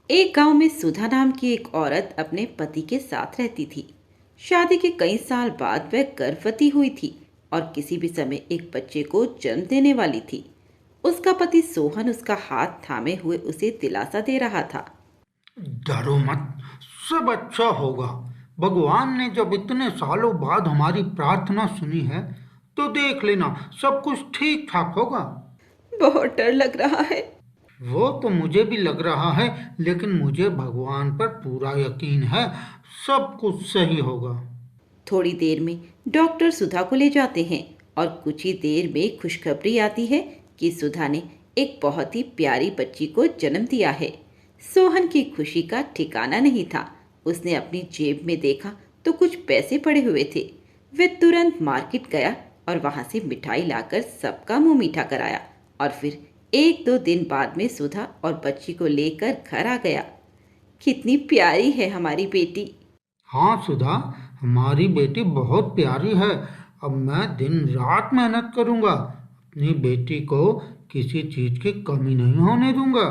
एक गांव में सुधा नाम की एक औरत अपने पति के साथ रहती थी। शादी के कई साल बाद वह गर्भवती हुई थी और किसी भी समय एक बच्चे को जन्म देने वाली थी। उसका पति सोहन उसका हाथ थामे हुए उसे दिलासा दे रहा था। डरो मत, सब अच्छा होगा। भगवान ने जब इतने सालों बाद हमारी प्रार्थना सुनी है, तो देख लेना सब कुछ ठीक ठाक होगा। बहुत डर लग रहा है। वो तो मुझे भी लग रहा है, लेकिन मुझे भगवान पर पूरा यकीन है, सब कुछ सही होगा। थोड़ी देर में डॉक्टर सुधा को ले जाते हैं और कुछ ही देर में खुशखबरी आती है कि सुधा ने एक बहुत ही प्यारी बच्ची को जन्म दिया है। सोहन की खुशी का ठिकाना नहीं था। उसने अपनी जेब में देखा तो कुछ पैसे पड़े हुए थे। वह तुरंत मार्केट गया और वहां से मिठाई लाकर सबका मुंह मीठा कराया और फिर एक दो दिन बाद में सुधा और बच्ची को लेकर घर आ गया। कितनी प्यारी है हमारी बेटी। हाँ सुधा, हमारी बेटी बहुत प्यारी है। अब मैं दिन रात मेहनत करूँगा, अपनी बेटी को किसी चीज़ की कमी नहीं होने दूंगा।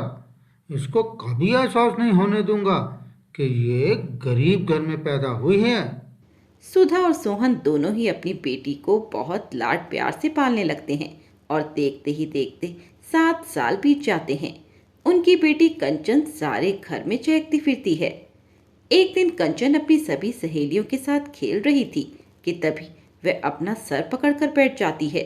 इसको कभी एहसास नहीं होने दूंगा कि ये गरीब घर में पैदा हुई है। सुधा और सोहन दोनों ही अपनी बेटी को बहुत लाड प्यार से पालने लगते हैं और देखते ही देखते 7 साल बीत जाते हैं। उनकी बेटी कंचन सारे घर में चहकती फिरती है। एक दिन कंचन अपनी सभी सहेलियों के साथ खेल रही थी कि तभी वह अपना सर पकड़कर बैठ जाती है।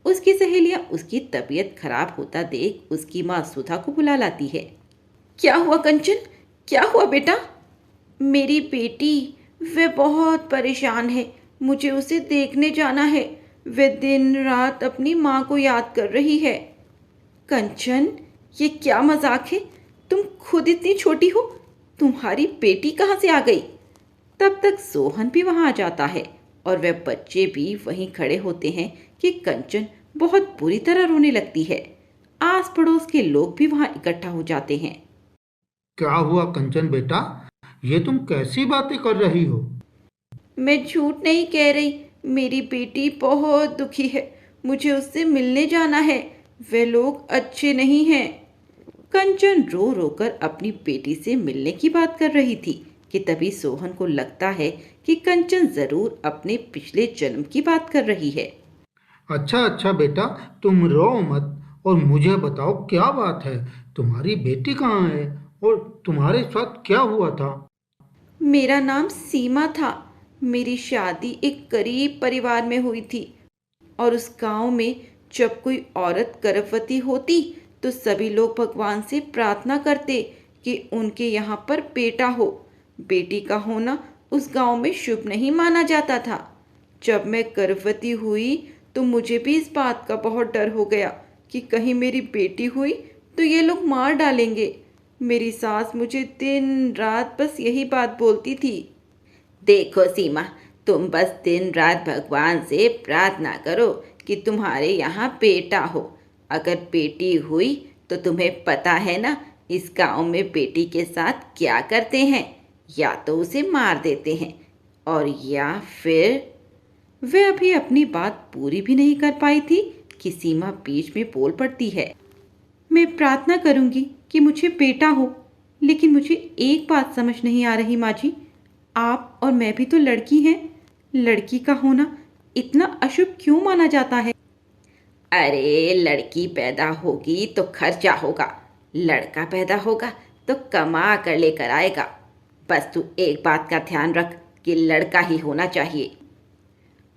उसकी सहेलियां उसकी तबीयत खराब होता देख उसकी माँ सुधा को बुला लाती है। क्या हुआ कंचन? क्या हुआ बेटा? मेरी बेटी, वह बहुत परेशान है। मुझे उसे देखने जाना है। वह दिन रात अपनी माँ को याद कर रही है। कंचन, ये क्या मजाक है? तुम खुद इतनी छोटी हो, तुम्हारी बेटी कहाँ से आ गई? तब तक सोहन भी वहां आ जाता है और वह बच्चे भी वहीं खड़े होते हैं कि कंचन बहुत बुरी तरह रोने लगती है। आस पड़ोस के लोग भी वहां इकट्ठा हो जाते हैं। क्या हुआ कंचन बेटा, ये तुम कैसी बातें कर रही हो? मैं झूठ नहीं कह रही। मेरी बेटी बहुत दुखी है। मुझे उससे मिलने जाना है। वे लोग अच्छे नहीं हैं। कंचन रो रो कर अपनी बेटी से मिलने की बात कर रही थी कि तभी सोहन को लगता है कि कंचन जरूर अपने पिछले जन्म की बात कर रही है। अच्छा अच्छा बेटा, तुम रो मत और मुझे बताओ क्या बात है। तुम्हारी बेटी कहाँ है और तुम्हारे साथ क्या हुआ था? मेरा नाम सीमा था। मेरी शादी एक गरीब परिवार में हुई थी और उस गांव में जब कोई औरत गर्भवती होती तो सभी लोग भगवान से प्रार्थना करते कि उनके यहाँ पर बेटा हो। बेटी का होना उस गांव में शुभ नहीं माना जाता था। जब मैं गर्भवती हुई तो मुझे भी इस बात का बहुत डर हो गया कि कहीं मेरी बेटी हुई तो ये लोग मार डालेंगे। मेरी सास मुझे दिन रात बस यही बात बोलती थी। देखो सीमा, तुम बस दिन रात भगवान से प्रार्थना करो कि तुम्हारे यहाँ बेटा हो। अगर बेटी हुई तो तुम्हें पता है ना इस गांव में बेटी के साथ क्या करते हैं? या तो उसे मार देते हैं और या फिर। वह अभी अपनी बात पूरी भी नहीं कर पाई थी कि सीमा बीच में बोल पड़ती है। मैं प्रार्थना करूंगी कि मुझे बेटा हो, लेकिन मुझे एक बात समझ नहीं आ रही माँ जी। आप और मैं भी तो लड़की हैं। लड़की का होना इतना अशुभ क्यों माना जाता है? अरे लड़की पैदा होगी तो खर्चा होगा, लड़का पैदा होगा तो कमा कर लेकर आएगा। बस तू एक बात का ध्यान रख कि लड़का ही होना चाहिए।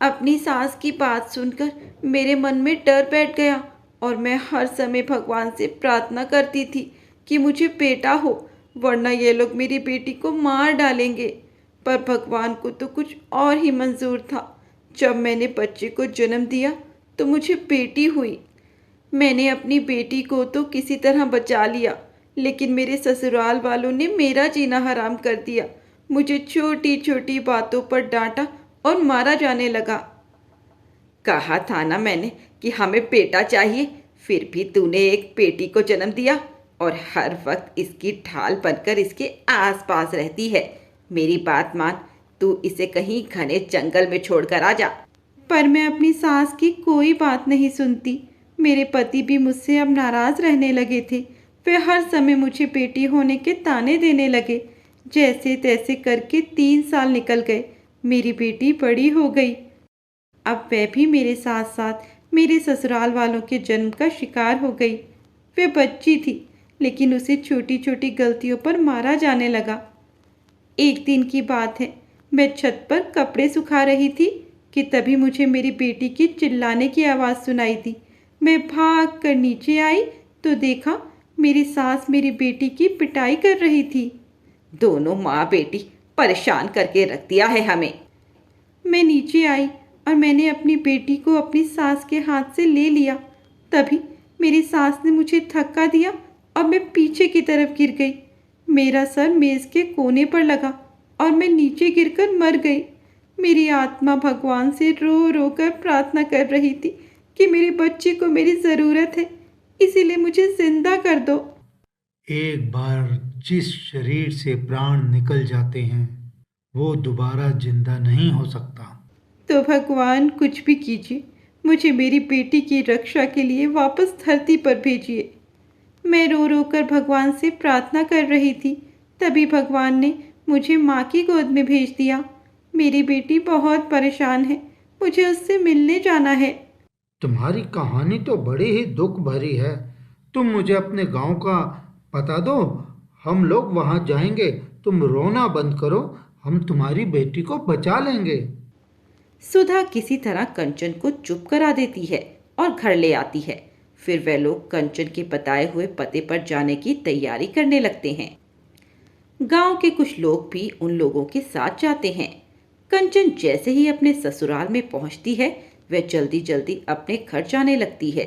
अपनी सास की बात सुनकर मेरे मन में डर बैठ गया और मैं हर समय भगवान से प्रार्थना करती थी कि मुझे बेटा हो, वरना ये लोग मेरी बेटी को मार डालेंगे। पर भगवान को तो कुछ और ही मंजूर था। जब मैंने बच्चे को जन्म दिया तो मुझे बेटी हुई। मैंने अपनी बेटी को तो किसी तरह बचा लिया, लेकिन मेरे ससुराल वालों ने मेरा जीना हराम कर दिया। मुझे छोटी छोटी बातों पर डांटा और मारा जाने लगा। कहा था ना मैंने कि हमें बेटा चाहिए, फिर भी तूने एक बेटी को जन्म दिया और हर वक्त इसकी ढाल बनकर इसके आसपास रहती है। मेरी बात मान, तू इसे कहीं घने जंगल में छोड़कर आ जा। पर मैं अपनी सास की कोई बात नहीं सुनती। मेरे पति भी मुझसे अब नाराज रहने लगे थे। वे हर समय मुझे बेटी होने के ताने देने लगे। जैसे तैसे करके 3 साल निकल गए। मेरी बेटी बड़ी हो गई। अब वह भी मेरे साथ साथ मेरे ससुराल वालों के जन्म का शिकार हो गई। वे बच्ची थी, लेकिन उसे छोटी छोटी गलतियों पर मारा जाने लगा। एक दिन की बात है, मैं छत पर कपड़े सुखा रही थी कि तभी मुझे मेरी बेटी की चिल्लाने की आवाज़ सुनाई दी। मैं भाग कर नीचे आई तो देखा मेरी सास मेरी बेटी की पिटाई कर रही थी। दोनों माँ बेटी परेशान करके रख दिया है हमें। मैं नीचे आई और मैंने अपनी बेटी को अपनी सास के हाथ से ले लिया। तभी मेरी सास ने मुझे धक्का दिया और मैं पीछे की तरफ गिर गई। मेरा सर मेज के कोने पर लगा और मैं नीचे गिरकर मर गई। मेरी आत्मा भगवान से रो रो कर प्रार्थना कर रही थी कि मेरे बच्चे को मेरी ज़रूरत है, इसीलिए मुझे जिंदा कर दो। एक बार जिस शरीर से प्राण निकल जाते हैं वो दोबारा जिंदा नहीं हो सकता। तो भगवान कुछ भी कीजिए, मुझे मेरी बेटी की रक्षा के लिए वापस धरती पर भेजिए। मैं रो रो कर भगवान से प्रार्थना कर रही थी। तभी भगवान ने मुझे माँ की गोद में भेज दिया। मेरी बेटी बहुत परेशान है, मुझे उससे मिलने जाना है। तुम्हारी कहानी तो बड़ी ही दुख भरी है। तुम मुझे अपने गांव का पता दो, हम लोग वहां जाएंगे। तुम रोना बंद करो, हम तुम्हारी बेटी को बचा लेंगे। सुधा किसी तरह कंचन को चुप करा देती है और घर ले आती है। फिर वे लोग कंचन के बताए हुए पते पर जाने की तैयारी करने लगते हैं। गांव के कुछ लोग भी उन लोगों के साथ जाते हैं। कंचन जैसे ही अपने ससुराल में पहुंचती है, वह जल्दी जल्दी अपने घर जाने लगती है।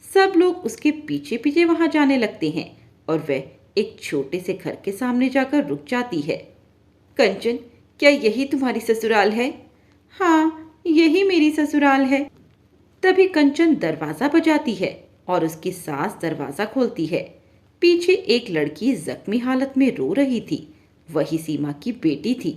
सब लोग उसके पीछे पीछे वहां जाने लगते हैं और वह एक छोटे से घर के सामने जाकर रुक जाती है। कंचन, क्या यही तुम्हारी ससुराल है? हाँ, यही मेरी ससुराल है। तभी कंचन दरवाजा बजाती है और उसकी सास दरवाजा खोलती है। पीछे एक लड़की जख्मी हालत में रो रही थी। वही सीमा की बेटी थी।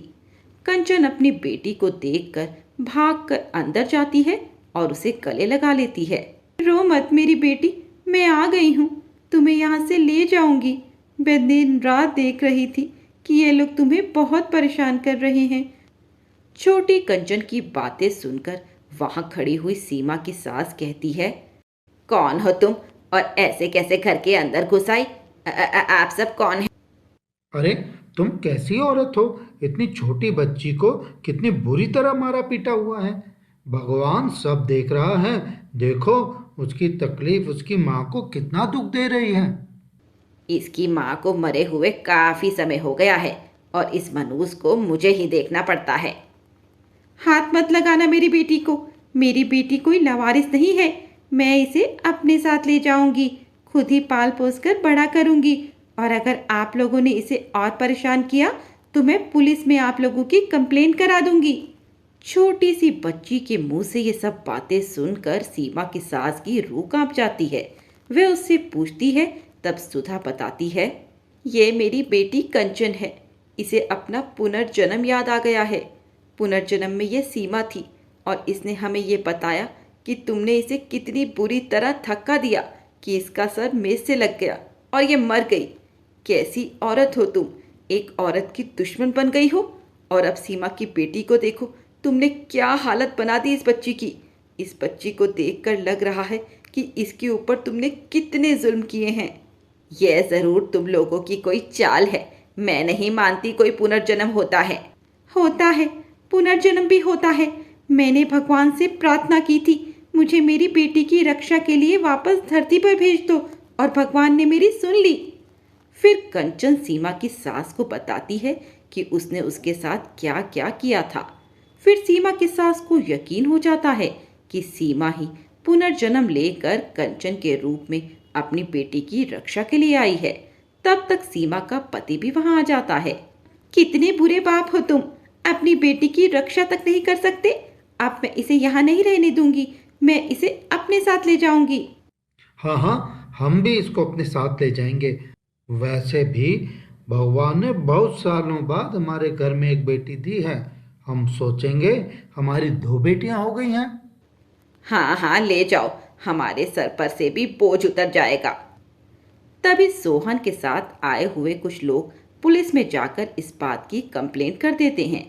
कंचन अपनी बेटी को देखकर भागकर अंदर जाती है और उसे गले लगा लेती है। रो मत मेरी बेटी, मैं आ गई हूँ, तुम्हें यहाँ से ले जाऊंगी। मैं दिन रात देख रही थी कि ये लोग तुम्हें बहुत परेशान कर रहे हैं। छोटी कंचन की बातें सुनकर वहां खड़ी हुई सीमा की सास कहती है, कौन हो तुम और ऐसे कैसे घर के अंदर घुस आई? आप सब कौन हैं? अरे, तुम कैसी औरत हो? इतनी छोटी बच्ची को कितनी बुरी तरह मारा पीटा हुआ है। भगवान सब देख रहा है। देखो, उसकी तकलीफ उसकी माँ को कितना दुख दे रही है। इसकी माँ को मरे हुए काफी समय हो गया है और इस मनूस को मुझे ही देखना पड़ता है। हाथ मत लगाना मेरी बेटी को। मेरी बेटी कोई लावारिस नहीं है। मैं इसे अपने साथ ले जाऊंगी, खुद ही पाल पोस कर बड़ा करूंगी। और अगर आप लोगों ने इसे और परेशान किया तो मैं पुलिस में आप लोगों की कंप्लेंट करा दूंगी। छोटी सी बच्ची के मुंह से ये सब बातें सुनकर सीमा की सास की रूह कांप जाती है। वह उससे पूछती है, तब सुधा बताती है, ये मेरी बेटी कंचन है। इसे अपना पुनर्जन्म याद आ गया है। पुनर्जन्म में ये सीमा थी और इसने हमें ये बताया कि तुमने इसे कितनी बुरी तरह धक्का दिया कि इसका सर मेज से लग गया और ये मर गई। कैसी औरत हो तुम, एक औरत की दुश्मन बन गई हो। और अब सीमा की बेटी को देखो, तुमने क्या हालत बना दी इस बच्ची की। इस बच्ची को देखकर लग रहा है कि इसके ऊपर तुमने कितने जुल्म किए हैं। यह जरूर तुम लोगों की कोई चाल है। मैं नहीं मानती कोई पुनर्जन्म होता है। होता है, पुनर्जन्म भी होता है। मैंने भगवान से प्रार्थना की थी, मुझे मेरी बेटी की रक्षा के लिए वापस धरती पर भेज दो, और भगवान ने मेरी सुन ली। फिर कंचन सीमा की सास को बताती है कि उसने उसके साथ क्या क्या किया था। फिर सीमा की सास को यकीन हो जाता है कि सीमा ही पुनर्जन्म लेकर कंचन के रूप में अपनी बेटी की रक्षा के लिए आई है। तब तक सीमा का पति भी वहां आ जाता है। कितने बुरे बाप हो तुम, अपनी बेटी की रक्षा तक नहीं कर सकते। अब मैं इसे यहाँ नहीं रहने दूंगी, मैं इसे अपने साथ ले जाऊंगी। हाँ हाँ, हम भी इसको अपने साथ ले जाएंगे। वैसे भी भगवान ने बहुत सालों बाद हमारे घर में एक बेटी दी है। हम सोचेंगे हमारी दो बेटियां हो गई हैं। हाँ हाँ, ले जाओ, हमारे सर पर से भी बोझ उतर जाएगा। तभी सोहन के साथ आए हुए कुछ लोग पुलिस में जाकर इस बात की कंप्लेंट कर देते हैं।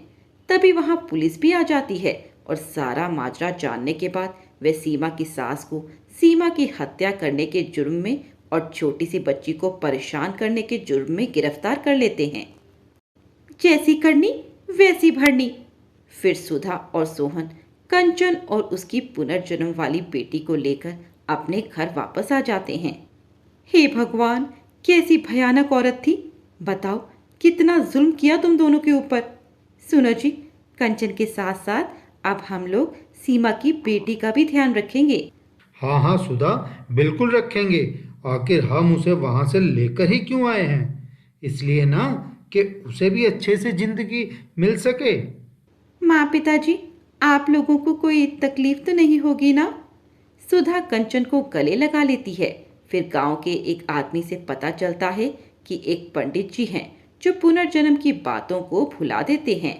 तभी वहां पुलिस भी आ जाती है और सारा माजरा जानने के बाद वे सीमा की सास को सीमा की हत्या करने के जुर्म में और छोटी सी बच्ची को परेशान करने के जुर्म में गिरफ्तार कर लेते हैं। जैसी करनी वैसी भरनी। फिर सुधा और सोहन कंचन और उसकी पुनर्जन्म वाली बेटी को लेकर अपने घर वापस आ जाते हैं। हे भगवान, कैसी भयानक औरत थी। बताओ, कितना जुल्म किया तुम दोनों के ऊपर। सुनो जी, कंचन के साथ साथ अब हम लोग सीमा की बेटी का भी ध्यान रखेंगे। हाँ हाँ सुधा, बिल्कुल रखेंगे। आखिर हम उसे वहां से लेकर ही क्यों आए हैं? इसलिए ना कि उसे भी अच्छे से जिंदगी मिल सके। माँ पिताजी, आप लोगों को कोई तकलीफ तो नहीं होगी ना? सुधा कंचन को गले लगा लेती है। फिर गांव के एक आदमी से पता चलता है कि एक पंडित जी हैं जो पुनर्जन्म की बातों को भुला देते हैं।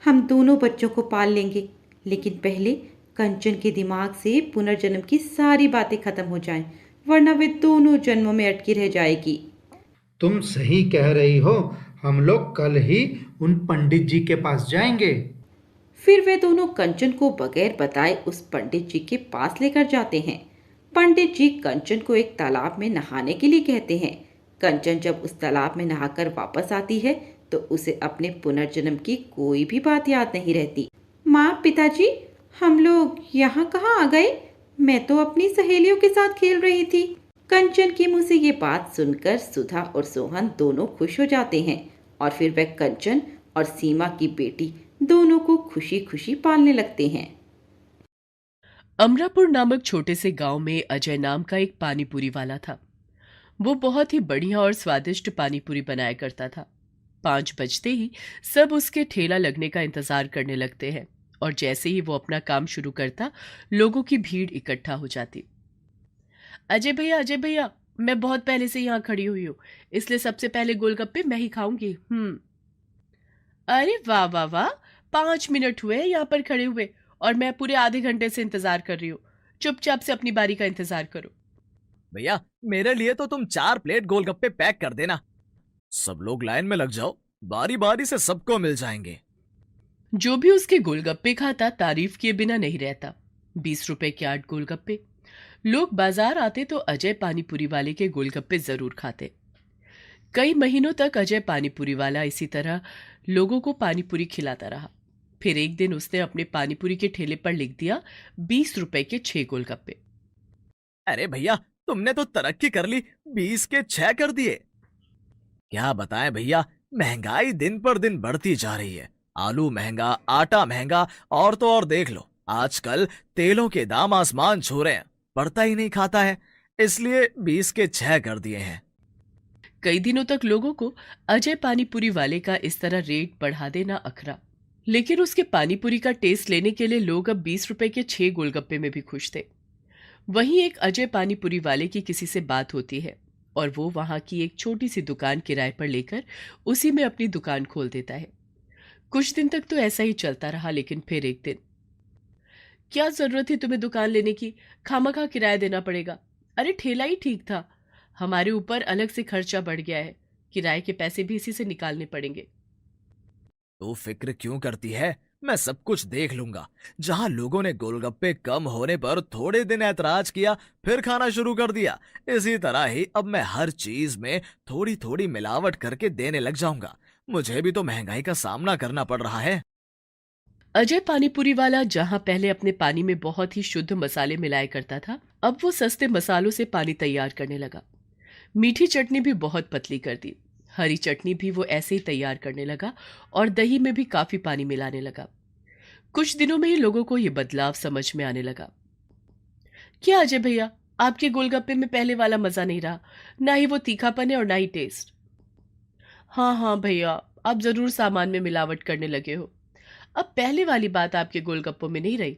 हम दोनों बच्चों को पाल लेंगे, लेकिन पहले कंचन के दिमाग से पुनर्जन्म की सारी बातें खत्म हो जाएं, वरना वे दोनों जन्मों में अटकी रह जाएगी। तुम सही कह रही हो। हम लोग कल ही उन पंडित जी के पास जाएंगे। फिर वे दोनों कंचन को बगैर बताए उस पंडित जी के पास लेकर जाते हैं। पंडित जी कंचन को एक तालाब में नहाने के लिए कहते हैं। कंचन जब उस तालाब में नहाकर वापस आती है तो उसे अपने पुनर्जन्म की कोई भी बात याद नहीं रहती। माँ पिताजी, हम लोग यहाँ कहाँ आ गए? मैं तो अपनी सहेलियों के साथ खेल रही थी। कंचन के मुंह से ये बात सुनकर सुधा और सोहन दोनों खुश हो जाते हैं और फिर वह कंचन और सीमा की बेटी दोनों को खुशी खुशी पालने लगते हैं। अमरापुर नामक छोटे से गांव में अजय नाम का एक पानीपुरी वाला था। वो बहुत ही बढ़िया और स्वादिष्ट पानीपुरी बनाया करता था। 5 बजते ही सब उसके ठेला लगने का इंतजार करने लगते हैं और जैसे ही वो अपना काम शुरू करता, लोगों की भीड़ इकट्ठा हो जाती। अजय भैया, मैं बहुत पहले से यहाँ खड़ी हुई हूँ, इसलिए सबसे पहले गोलगप्पे मैं ही खाऊंगी। अरे वाह वाह वाह, 5 मिनट हुए हैं यहाँ पर खड़े हुए और मैं पूरे आधे घंटे से इंतजार कर रही हूँ। चुपचाप से अपनी बारी का इंतजार करो। भैया, मेरे लिए तो तुम 4 प्लेट गोलगप्पे पैक कर देना। सब लोग लाइन में लग जाओ, बारी बारी से सबको मिल जाएंगे। जो भी उसके गोलगप्पे खाता तारीफ किए बिना नहीं रहता। 20 रुपए के 8 गोलगप्पे। लोग बाजार आते तो अजय पानीपुरी वाले के गोलगप्पे जरूर खाते। कई महीनों तक अजय पानीपुरी वाला इसी तरह लोगों को पानीपुरी खिलाता रहा। फिर एक दिन उसने अपने पानीपुरी के ठेले पर लिख दिया 20 रुपए के 6 गोलगप्पे। अरे भैया, तुमने तो तरक्की कर ली, 20 के 6 कर दिए। क्या बताएं भैया, महंगाई दिन पर दिन बढ़ती जा रही है। आलू महंगा, आटा महंगा, और तो और देख लो, आजकल तेलों के दाम आसमान छू रहे हैं, पड़ता ही नहीं खाता है, इसलिए 20 के 6 कर दिए हैं। कई दिनों तक लोगों को अजय पानीपुरी वाले का इस तरह रेट बढ़ा देना अखरा, लेकिन उसके पानीपुरी का टेस्ट लेने के लिए लोग अब 20 रुपए के 6 गोलगप्पे में भी खुश थे। वहीं एक अजय पानीपुरी वाले की किसी से बात होती है और वो वहां की एक छोटी सी दुकान किराए पर लेकर उसी में अपनी दुकान खोल देता है। कुछ दिन तक तो ऐसा ही चलता रहा, लेकिन फिर एक दिन, क्या जरूरत थी तुम्हें दुकान लेने की? खामखा किराया देना पड़ेगा। अरे ठेला ही ठीक था, हमारे ऊपर अलग से खर्चा बढ़ गया है, किराए के पैसे भी इसी से निकालने पड़ेंगे। तू फिक्र क्यों करती है, मैं सब कुछ देख लूंगा। जहां लोगों ने गोलगप्पे कम होने पर थोड़े दिन ऐतराज किया, फिर खाना शुरू कर दिया, इसी तरह ही अब मैं हर चीज में थोड़ी थोड़ी मिलावट करके देने लग जाऊंगा। मुझे भी तो महंगाई का सामना करना पड़ रहा है। अजय पानीपुरी वाला जहां पहले अपने पानी में बहुत ही शुद्ध मसाले मिलाया करता था, अब वो सस्ते मसालों से पानी तैयार करने लगा। मीठी चटनी भी बहुत पतली कर दी। हरी चटनी भी वो ऐसे ही तैयार करने लगा और दही में भी काफी पानी मिलाने लगा। कुछ दिनों में ही लोगों को ये बदलाव समझ में आने लगा। क्या अजय भैया, आपके गोलगप्पे में पहले वाला मजा नहीं रहा, ना ही वो तीखापन है और ना ही टेस्ट। हाँ हाँ भैया, आप जरूर सामान में मिलावट करने लगे हो। अब पहले वाली बात आपके गोलगप्पों में नहीं रही।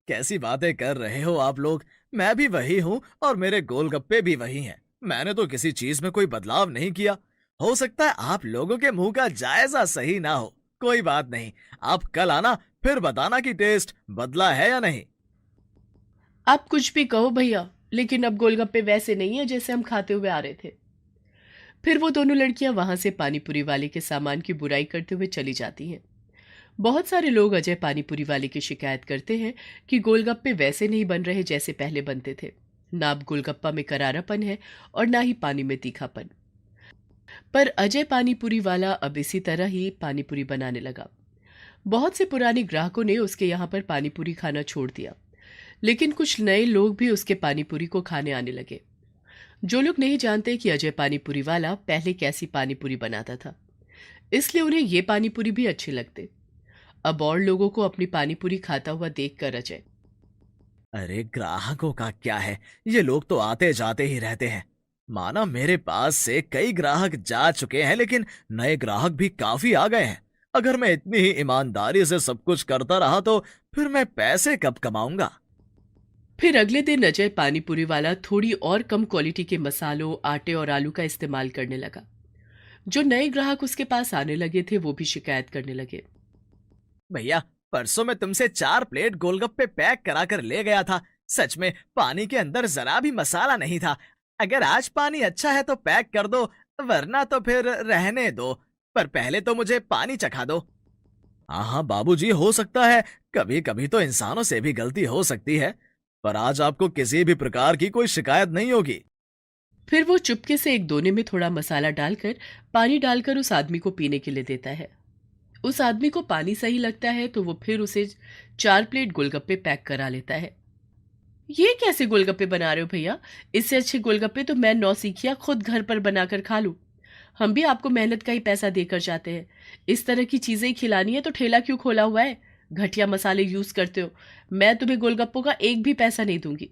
कैसी बातें कर रहे हो आप लोग, मैं भी वही हूँ और मेरे गोलगप्पे भी वही हैं। मैंने तो किसी चीज में कोई बदलाव नहीं किया। हो सकता है आप लोगों के मुंह का जायजा सही ना हो, कोई बात नहीं, आप कल आना, फिर बताना कि टेस्ट बदला है या नहीं। आप कुछ भी कहो भैया, लेकिन अब गोलगप्पे वैसे नहीं है जैसे हम खाते हुए आ रहे थे। फिर वो दोनों लड़कियां वहां से पानीपुरी वाले के सामान की बुराई करते हुए चली जाती हैं। बहुत सारे लोग अजय पानीपुरी वाले की शिकायत करते हैं कि गोलगप्पे वैसे नहीं बन रहे जैसे पहले बनते थे। ना अब गोलगप्पा में करारापन है और ना ही पानी में तीखापन। पर अजय पानीपुरी वाला अब इसी तरह ही पानीपुरी बनाने लगा। बहुत से पुराने ग्राहकों ने उसके यहाँ पर पानीपुरी खाना छोड़ दिया, लेकिन कुछ नए लोग भी उसके पानीपुरी को खाने आने लगे। जो लोग नहीं जानते कि अजय पानीपुरी वाला पहले कैसी पानीपुरी बनाता था, इसलिए उन्हें ये पानीपुरी भी अच्छे लगते। अब और लोगों को अपनी पानीपुरी खाता हुआ देखकर अजय, अरे ग्राहकों का क्या है, ये लोग तो आते जाते ही रहते हैं। माना मेरे पास से कई ग्राहक जा चुके हैं, लेकिन नए ग्राहक भी काफी आ गए हैं। अगर मैं इतनी ही ईमानदारी से सब कुछ करता रहा तो फिर मैं पैसे कब कमाऊंगा। फिर अगले दिन अजय पानीपुरी वाला थोड़ी और कम क्वालिटी के मसालों, आटे और आलू का इस्तेमाल करने लगा। जो नए ग्राहक उसके पास आने लगे थे वो भी शिकायत करने लगे। भैया, परसों मैं तुमसे 4 प्लेट गोलगप्पे पैक करा कर ले गया था। सच में पानी के अंदर जरा भी मसाला नहीं था। अगर आज पानी अच्छा है तो पैक कर दो, वरना तो फिर रहने दो। पर पहले तो मुझे पानी चखा दो। हाँ हाँ बाबूजी, हो सकता है, कभी कभी तो इंसानों से भी गलती हो सकती है। पर आज आपको किसी भी प्रकार की कोई शिकायत नहीं होगी। फिर वो चुपके से एक दोने में थोड़ा मसाला डालकर पानी डालकर उस आदमी को पीने के लिए देता है। उस आदमी को पानी सही लगता है तो वो फिर उसे 4 प्लेट गोलगप्पे पैक करा लेता है। ये कैसे गोलगप्पे बना रहे हो भैया? इससे अच्छे गोलगप्पे तो मैं नौसिखिया खुद घर पर बनाकर खा लूं। हम भी आपको मेहनत का ही पैसा देकर जाते हैं। इस तरह की चीजें ही खिलानी है तो ठेला क्यों खोला हुआ है? घटिया मसाले यूज करते हो। मैं तुम्हें गोलगप्पों का एक भी पैसा नहीं दूंगी।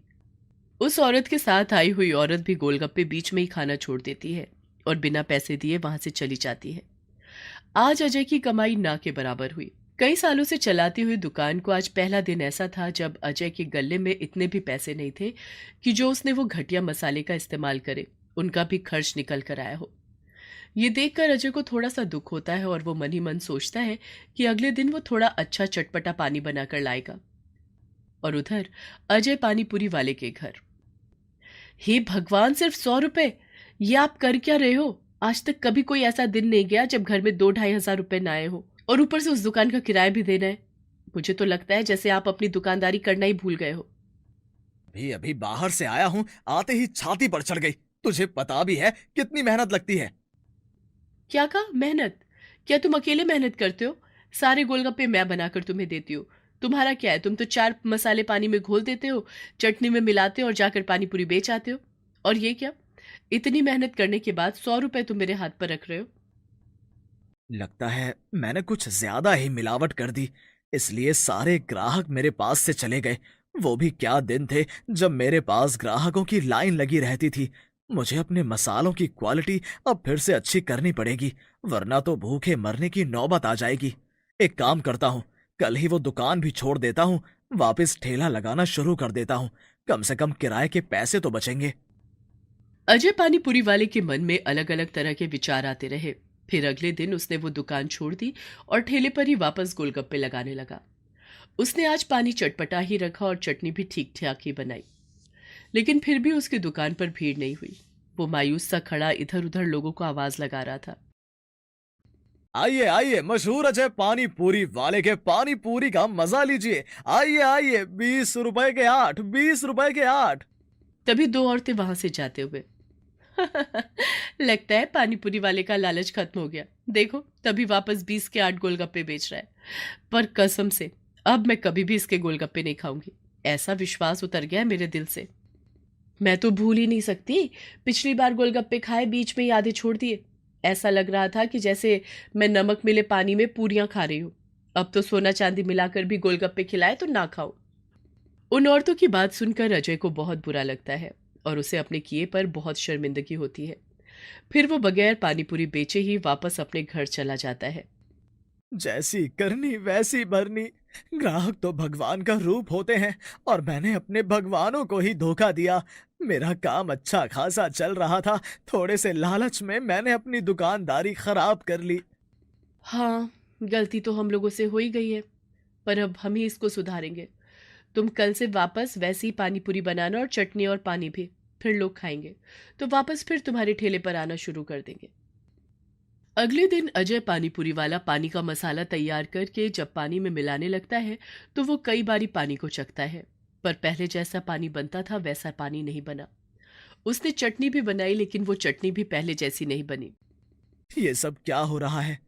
उस औरत के साथ आई हुई औरत भी गोलगप्पे बीच में ही खाना छोड़ देती है और बिना पैसे दिए वहां से चली जाती है। आज अजय की कमाई ना के बराबर हुई। कई सालों से चलाती हुई दुकान को आज पहला दिन ऐसा था जब अजय के गले में इतने भी पैसे नहीं थे कि जो उसने वो घटिया मसाले का इस्तेमाल करे उनका भी खर्च निकल कर आया हो। ये देखकर अजय को थोड़ा सा दुख होता है और वो मन ही मन सोचता है कि अगले दिन वो थोड़ा अच्छा चटपटा पानी बनाकर लाएगा। और उधर अजय पानीपुरी वाले के घर। हे भगवान, सिर्फ 100 रुपए! ये आप कर क्या रहे हो? आज तक कभी कोई ऐसा दिन नहीं गया जब घर में 2-2.5 हजार रुपए ना आए हो, और ऊपर से उस दुकान का किराया भी देना है। मुझे तो लगता है जैसे आप अपनी दुकानदारी करना ही भूल गए हो। अभी अभी बाहर से आया हूँ, आते ही छाती पर चढ़ गई। तुझे पता भी है कितनी मेहनत लगती है। क्या कहा मेहनत? क्या तुम अकेले मेहनत करते हो? सारे गोलगप्पे मैं बनाकर तुम्हें देती हूँ। तुम्हारा क्या है? तुम तो 4 मसाले पानी में घोल देते हो, चटनी में मिलाते हो और जाकर पानी पूरी बेच आते हो। और ये क्या, इतनी मेहनत करने के बाद 100 रुपए तुम मेरे हाथ पर रख रहे हो? लगता है मैंने कुछ ज्यादा ही मिलावट कर दी, इसलिए सारे ग्राहक मेरे पास से चले गए। वो भी क्या दिन थे जब मेरे पास ग्राहकों की लाइन लगी रहती थी। मुझे अपने मसालों की क्वालिटी अब फिर से अच्छी करनी पड़ेगी, वरना तो भूखे मरने की नौबत आ जाएगी। एक काम करता हूँ, कल ही वो दुकान भी छोड़ देता हूँ, वापस ठेला लगाना शुरू कर देता हूँ। कम से कम किराए के पैसे तो बचेंगे। अजय पानीपुरी वाले के मन में अलग अलग तरह के विचार आते रहे। फिर अगले दिन उसने वो दुकान छोड़ दी और ठेले पर ही वापस गोलगप्पे लगाने लगा। उसने आज पानी चटपटा ही रखा और चटनी भी ठीक ठाक ही बनाई, लेकिन फिर भी उसकी दुकान पर भीड़ नहीं हुई। वो मायूस सा खड़ा इधर उधर लोगों को आवाज लगा रहा था। आइए आइए, मशहूर अजय पानी पूरी वाले के पानी पूरी का मजा लीजिए। आइए आइए, 20 रुपए के 8, 20 रुपए के 8। तभी 2 औरतें वहां से जाते हुए लगता है पानीपुरी वाले का लालच खत्म हो गया। देखो, तभी वापस 20 के 8 गोलगप्पे बेच रहा है। पर कसम से अब मैं कभी भी इसके गोलगप्पे नहीं खाऊंगी। ऐसा विश्वास उतर गया है मेरे दिल से। मैं तो भूल ही नहीं सकती, पिछली बार गोलगप्पे खाए बीच में ही आधे छोड़ दिए। ऐसा लग रहा था कि जैसे मैं नमक मिले पानी में पूरियां खा रही हूं। अब तो सोना चांदी मिलाकर भी गोलगप्पे खिलाए तो ना खाओ। उन औरतों की बात सुनकर अजय को बहुत बुरा लगता है और उसे अपने किए पर बहुत शर्मिंदगी होती है। फिर वो बगैर पानीपुरी बेचे ही वापस अपने घर चला जाता है। जैसी करनी वैसी भरनी। ग्राहक तो भगवान का रूप होते हैं और मैंने अपने भगवानों को ही धोखा दिया। मेरा काम अच्छा खासा चल रहा था, थोड़े से लालच में मैंने अपनी दुकानदारी खराब कर ली। हाँ, गलती तो हम लोगों से हो ही गई है, पर अब हम ही इसको सुधारेंगे। तुम कल से वापस वैसी ही पानी पूरी बनाना और चटनी और पानी भी, फिर लोग खाएंगे तो वापस फिर तुम्हारे ठेले पर आना शुरू कर देंगे। अगले दिन अजय पानी पूरी वाला पानी का मसाला तैयार करके जब पानी में मिलाने लगता है तो वो कई बारी पानी को चखता है, पर पहले जैसा पानी बनता था वैसा पानी नहीं बना। उसने चटनी भी बनाई लेकिन वो चटनी भी पहले जैसी नहीं बनी। ये सब क्या हो रहा है?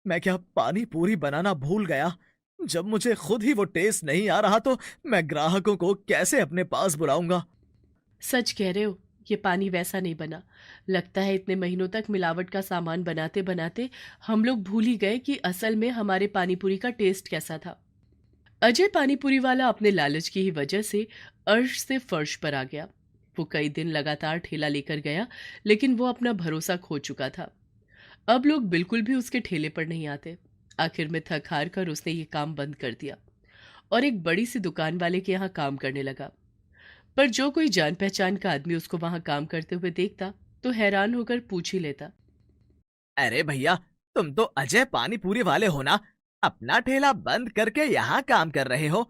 मैं क्या पानी पूरी बनाना भूल गया? जब मुझे खुद ही वो टेस्ट नहीं आ रहा तो मैं ग्राहकों को कैसे अपने पास बुलाऊंगा? सच कह रहे हो, ये पानी वैसा नहीं बना। लगता है इतने महीनों तक मिलावट का सामान बनाते बनाते हम लोग भूल ही गए कि असल में हमारे पानीपुरी का टेस्ट कैसा था। अजय पानीपुरी वाला अपने लालच की ही वजह से अर्श से फर्श पर आ गया। वो कई दिन लगातार ठेला लेकर गया लेकिन वो अपना भरोसा खो चुका था। अब लोग बिल्कुल भी उसके ठेले पर नहीं आते। आखिर में थक हार कर उसने ये काम बंद कर दिया और एक बड़ी सी दुकान वाले के यहाँ काम करने लगा। पर जो कोई जान पहचान का आदमी उसको वहां काम करते हुए देखता तो हैरान होकर पूछ ही लेता। अरे भैया, तुम तो अजय पानी पूरी वाले हो ना? अपना ठेला बंद करके यहाँ काम कर रहे हो?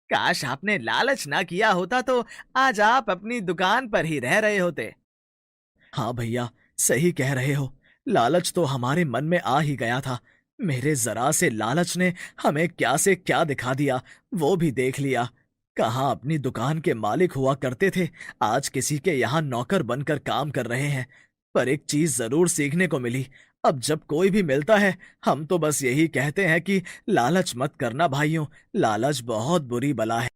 काश आपने लालच ना किया होता तो आज आप अपनी दुकान पर ही रह रहे होते। हाँ भैया, सही कह रहे हो। लालच तो हमारे मन में आ ही गया था। मेरे जरा से लालच ने हमें क्या से क्या दिखा दिया, वो भी देख लिया। कहाँ अपनी दुकान के मालिक हुआ करते थे, आज किसी के यहाँ नौकर बनकर काम कर रहे हैं। पर एक चीज जरूर सीखने को मिली। अब जब कोई भी मिलता है हम तो बस यही कहते हैं कि लालच मत करना भाइयों, लालच बहुत बुरी बला है।